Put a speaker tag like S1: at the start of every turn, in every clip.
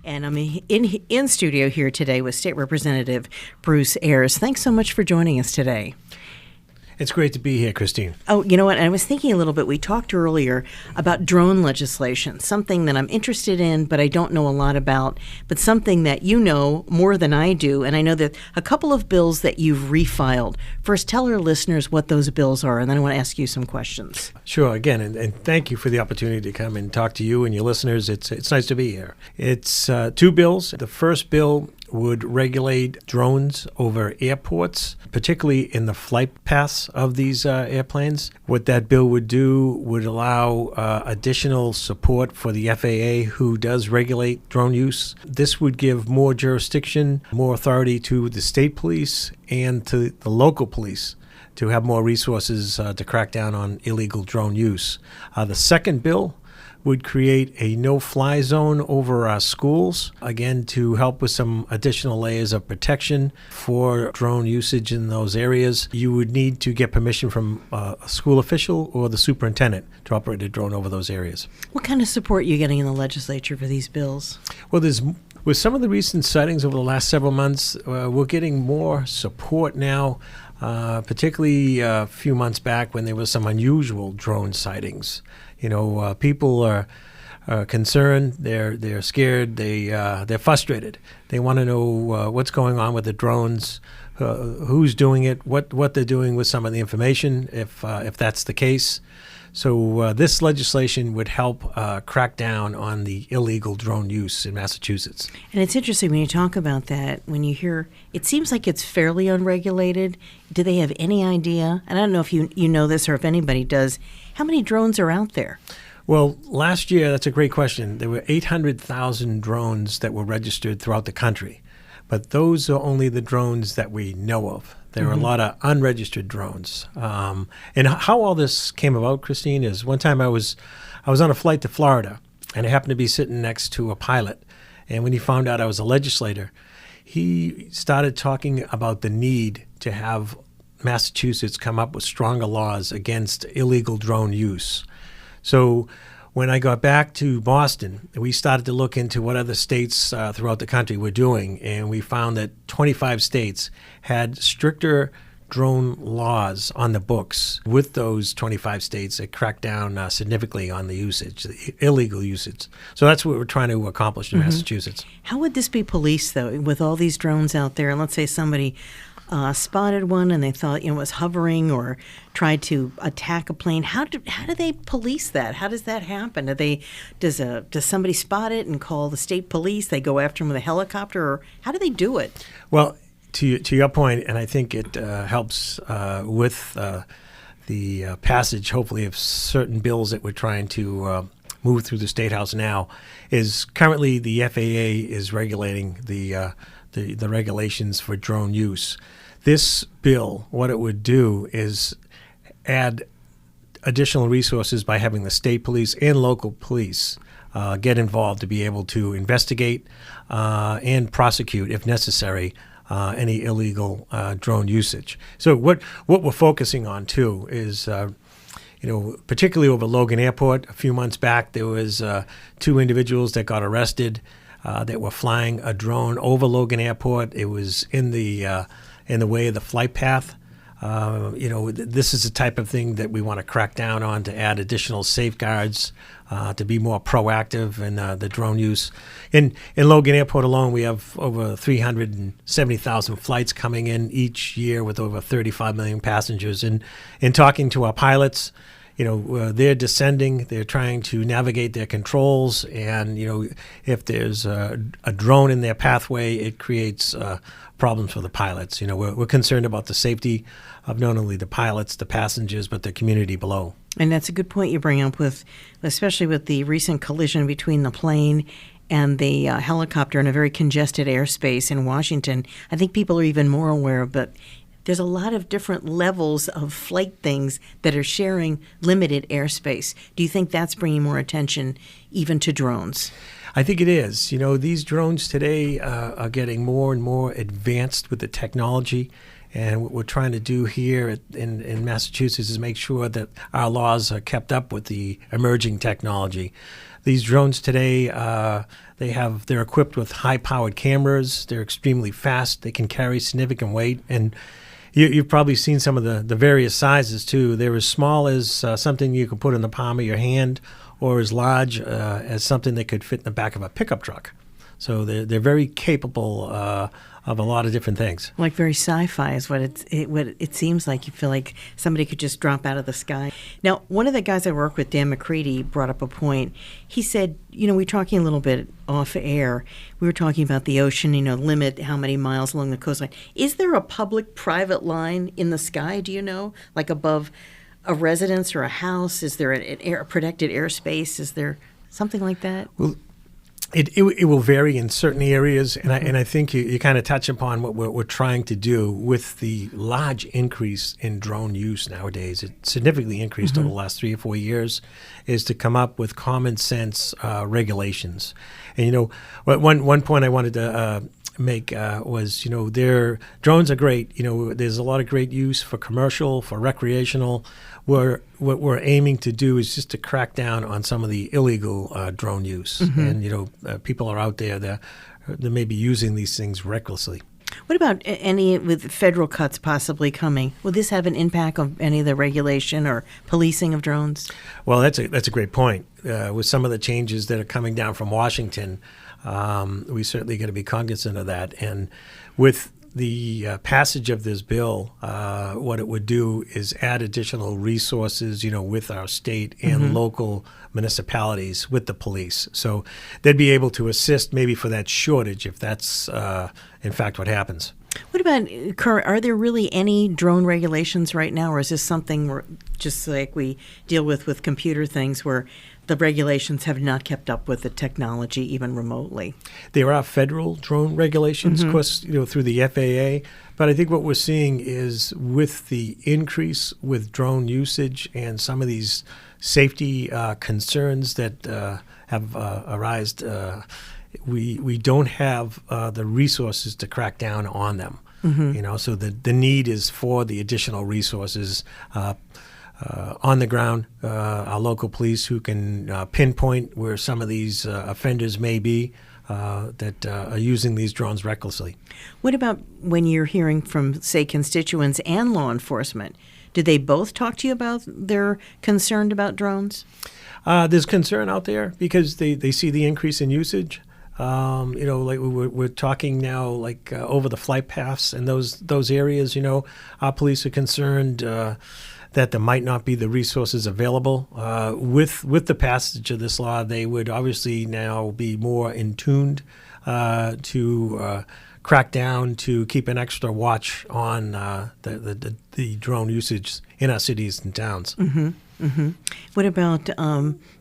S1: And I'm in studio here today with State Representative Bruce Ayers. Thanks so much for joining us today.
S2: It's great to be here, Christine.
S1: Oh, you know what? I was thinking a little bit. We talked earlier about drone legislation, something that I'm interested in, but I don't know a lot about, but something that you know more than I do. And I know that a couple of bills that you've refiled. First, tell our listeners what those bills are, and then I want to ask you some questions.
S2: Sure. Again, and thank you for the opportunity to come and talk to you and your listeners. It's nice to be here. It's two bills. The first bill would regulate drones over airports, particularly in the flight paths of these airplanes. What that bill would do would allow additional support for the FAA, who does regulate drone use. This would give more jurisdiction, more authority to the state police and to the local police to have more resources to crack down on illegal drone use. The second bill would create a no-fly zone over our schools, again, to help with some additional layers of protection for drone usage in those areas. You would need to get permission from a school official or the superintendent to operate a drone over those areas.
S1: What kind of support are you getting in the legislature for these bills?
S2: Well, with some of the recent sightings over the last several months, we're getting more support now, particularly a few months back when there was some unusual drone sightings. You know, people are concerned. They're scared. They're frustrated. They want to know what's going on with the drones, who's doing it, what they're doing with some of the information, if that's the case. So this legislation would help crack down on the illegal drone use in Massachusetts.
S1: And it's interesting when you talk about that, when you hear, it seems like it's fairly unregulated. Do they have any idea? And I don't know if you know this or if anybody does, how many drones are out there?
S2: Well, last year, that's a great question. There were 800,000 drones that were registered throughout the country. But those are only the drones that we know of. There are a lot of unregistered drones. And how all this came about, Christine, is one time I was on a flight to Florida, and I happened to be sitting next to a pilot. And when he found out I was a legislator, he started talking about the need to have Massachusetts come up with stronger laws against illegal drone use. So when I got back to Boston, we started to look into what other states throughout the country were doing, and we found that 25 states had stricter drone laws on the books. With those 25 states, it cracked down significantly on the usage, the illegal usage. So that's what we're trying to accomplish in Massachusetts.
S1: How would this be policed, though, with all these drones out there? And let's say somebody spotted one and they thought it was hovering or tried to attack a plane. How do they police that? How does that happen? Does somebody spot it and call the state police? They go after them with a helicopter, or how do they do it?
S2: Well, to your point, and I think it helps with the passage, hopefully, of certain bills that we're trying to move through the State House now, is currently the FAA is regulating the regulations for drone use. This bill, what it would do is add additional resources by having the state police and local police get involved to be able to investigate and prosecute, if necessary, any illegal drone usage. So what we're focusing on, too, is particularly over Logan Airport. A few months back, there was two individuals that got arrested that were flying a drone over Logan Airport. It was in the way of the flight path. This is the type of thing that we want to crack down on to add additional safeguards, to be more proactive in the drone use. In Logan Airport alone, we have over 370,000 flights coming in each year with over 35 million passengers. And in talking to our pilots, they're descending, they're trying to navigate their controls, and, if there's a drone in their pathway, it creates problems for the pilots. We're concerned about the safety of not only the pilots, the passengers, but the community below.
S1: And that's a good point you bring up, especially with the recent collision between the plane and the helicopter in a very congested airspace in Washington. I think people are even more aware of it. There's a lot of different levels of flight things that are sharing limited airspace. Do you think that's bringing more attention even to drones?
S2: I think it is. These drones today are getting more and more advanced with the technology. And what we're trying to do here in Massachusetts is make sure that our laws are kept up with the emerging technology. These drones today, They're equipped with high-powered cameras. They're extremely fast. They can carry significant weight, and you've probably seen some of the various sizes too. They're as small as something you can put in the palm of your hand, or as large as something that could fit in the back of a pickup truck. So they're very capable of a lot of different things.
S1: Like very sci-fi is what it seems like. You feel like somebody could just drop out of the sky. Now, one of the guys I work with, Dan McCready, brought up a point. He said, we were talking a little bit off air. We were talking about the ocean, limit how many miles along the coastline. Is there a public-private line in the sky, do you know, like above a residence or a house? Is there a protected airspace? Is there something like that?
S2: Well, it will vary in certain areas, and I think you kind of touch upon what we're trying to do with the large increase in drone use nowadays. It significantly increased over the last 3 or 4 years, is to come up with common sense regulations. And one point I wanted to make was drones are great. There's a lot of great use for commercial, for recreational. What we're aiming to do is just to crack down on some of the illegal drone use, and people are out there that may be using these things recklessly.
S1: What about any with federal cuts possibly coming? Will this have an impact on any of the regulation or policing of drones?
S2: Well, that's a great point. With some of the changes that are coming down from Washington, we certainly got to be cognizant of that. And with the passage of this bill, what it would do is add additional resources, with our state and local municipalities, with the police. So they'd be able to assist maybe for that shortage if that's, in fact, what happens.
S1: What about, are there really any drone regulations right now, or is this something where, just like we deal with computer things, where the regulations have not kept up with the technology even remotely?
S2: There are federal drone regulations, of course, through the FAA. But I think what we're seeing is with the increase with drone usage and some of these safety concerns that have arisen, we don't have the resources to crack down on them. So the need is for the additional resources on the ground, our local police who can pinpoint where some of these offenders may be that are using these drones recklessly.
S1: What about when you're hearing from, say, constituents and law enforcement? Do they both talk to you about their concern about drones?
S2: There's concern out there because they see the increase in usage. Like we're talking now, like over the flight paths and those areas. Our police are concerned that there might not be the resources available. With the passage of this law, they would obviously now be more in tuned to crack down, to keep an extra watch on the drone usage in our cities and towns.
S1: What about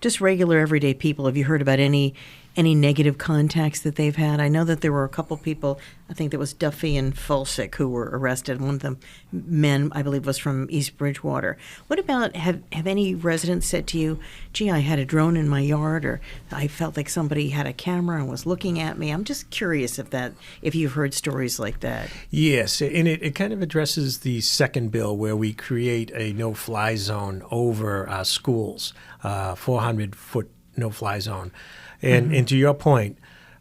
S1: just regular everyday people? Have you heard about any negative contacts that they've had? I know that there were a couple people, I think that was Duffy and Fulsick, who were arrested. One of them, men, I believe, was from East Bridgewater. What about, have any residents said to you, gee, I had a drone in my yard, or I felt like somebody had a camera and was looking at me? I'm just curious if you've heard stories like that.
S2: Yes, and it kind of addresses the second bill where we create a no-fly zone over our schools, 400-foot no-fly zone. And to your point,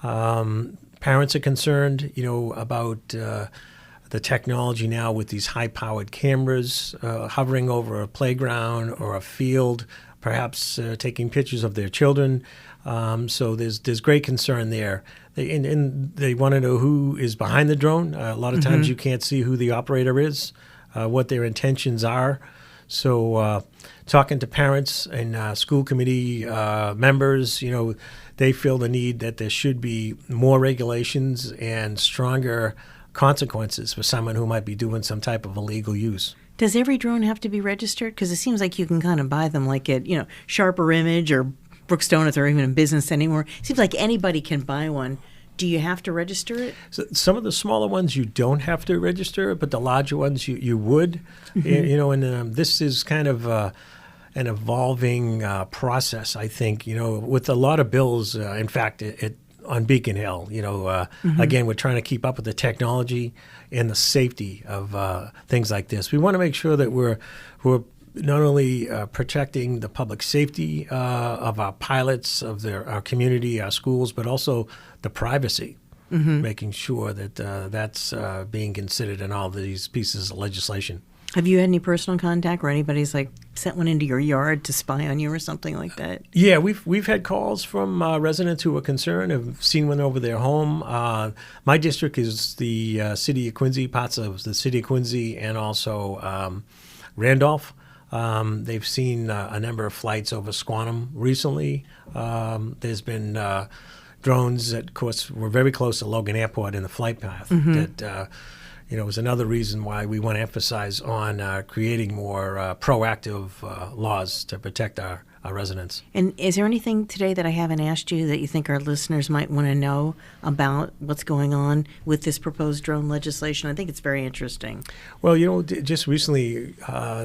S2: parents are concerned, about the technology now with these high-powered cameras hovering over a playground or a field, perhaps taking pictures of their children. So there's great concern there. They want to know who is behind the drone. A lot of times you can't see who the operator is, what their intentions are. So talking to parents and school committee members, they feel the need that there should be more regulations and stronger consequences for someone who might be doing some type of illegal use.
S1: Does every drone have to be registered? Because it seems like you can kind of buy them like at, Sharper Image or Brookstone, if they're even in business anymore. It seems like anybody can buy one. Do you have to register it?
S2: So some of the smaller ones you don't have to register, but the larger ones you would. And this is kind of an evolving process, I think, with a lot of bills. In fact, on Beacon Hill, again, we're trying to keep up with the technology and the safety of things like this. We want to make sure that we're not only protecting the public safety of our pilots, of our community, our schools, but also the privacy, making sure that that's being considered in all these pieces of legislation.
S1: Have you had any personal contact where anybody's like sent one into your yard to spy on you or something like that?
S2: Yeah, we've had calls from residents who are concerned, have seen one over their home. My district is the city of Quincy, parts of the city of Quincy, and also Randolph. They've seen a number of flights over Squantum recently. There's been drones that, of course, were very close to Logan Airport in the flight path that was another reason why we want to emphasize on creating more proactive laws to protect our residents.
S1: And is there anything today that I haven't asked you that you think our listeners might want to know about what's going on with this proposed drone legislation? I think it's very interesting.
S2: Well, just recently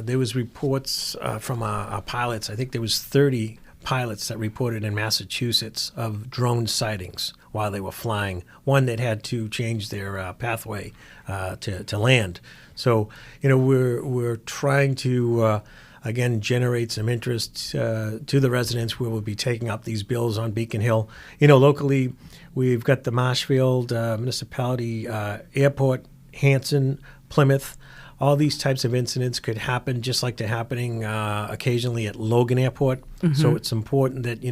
S2: there was reports from our pilots. I think there was 30 pilots that reported in Massachusetts of drone sightings while they were flying. One that had to change their pathway to land. So, we're trying to again generate some interest to the residents. Where we'll be taking up these bills on Beacon Hill. Locally, we've got the Marshfield Municipality Airport, Hanson, Plymouth. All these types of incidents could happen, just like they're happening occasionally at Logan Airport. So it's important that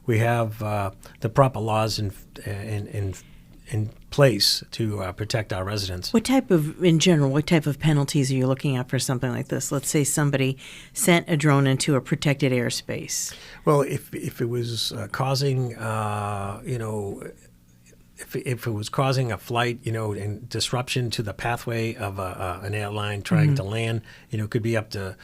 S2: we have the proper laws in place to protect our residents.
S1: In general, what type of penalties are you looking at for something like this? Let's say somebody sent a drone into a protected airspace.
S2: Well, if it was causing, if it was causing a flight, and disruption to the pathway of an airline trying to land, it could be up to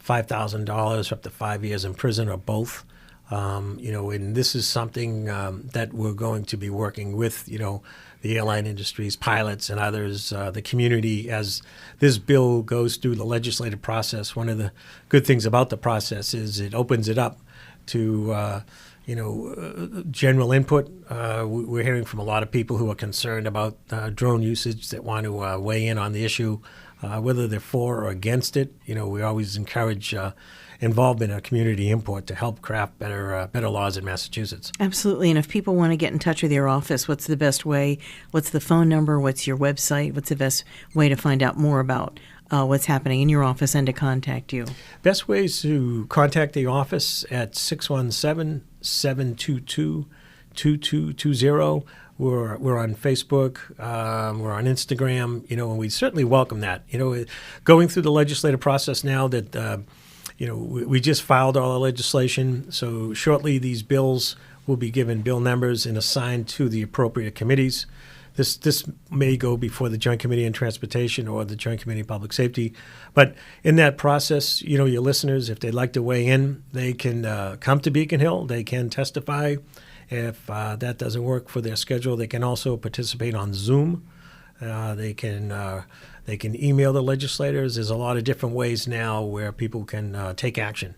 S2: $5,000, up to 5 years in prison, or both. And this is something that we're going to be working with, the airline industries, pilots, and others, the community, as this bill goes through the legislative process. One of the good things about the process is it opens it up to general input. We're hearing from a lot of people who are concerned about drone usage that want to weigh in on the issue, whether they're for or against it. We always encourage involvement in community input to help craft better laws in Massachusetts.
S1: Absolutely. And if people want to get in touch with your office, what's the best way? What's the phone number? What's your website? What's the best way to find out more about what's happening in your office and to contact you?
S2: Best ways to contact the office at 617-722-2220. We're on Facebook, we're on Instagram, and we certainly welcome that. Going through the legislative process now that, we just filed all our legislation, so shortly these bills will be given bill numbers and assigned to the appropriate committees. This may go before the Joint Committee on Transportation or the Joint Committee on Public Safety. But in that process, your listeners, if they'd like to weigh in, they can come to Beacon Hill. They can testify. If that doesn't work for their schedule, they can also participate on Zoom. They can email the legislators. There's a lot of different ways now where people can take action.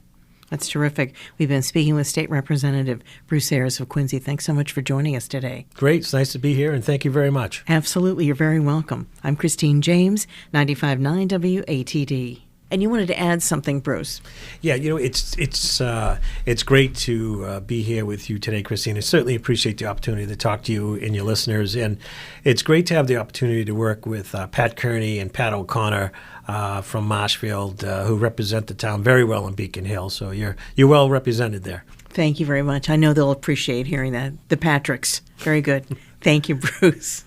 S1: That's terrific. We've been speaking with State Representative Bruce Ayers of Quincy. Thanks so much for joining us today.
S2: Great. It's nice to be here, and thank you very much.
S1: Absolutely. You're very welcome. I'm Christine James, 95.9 WATD. And you wanted to add something, Bruce.
S2: Yeah, it's great to be here with you today, Christine. I certainly appreciate the opportunity to talk to you and your listeners. And it's great to have the opportunity to work with Pat Kearney and Pat O'Connor from Marshfield, who represent the town very well in Beacon Hill. So you're well represented there.
S1: Thank you very much. I know they'll appreciate hearing that. The Patricks. Very good. Thank you, Bruce.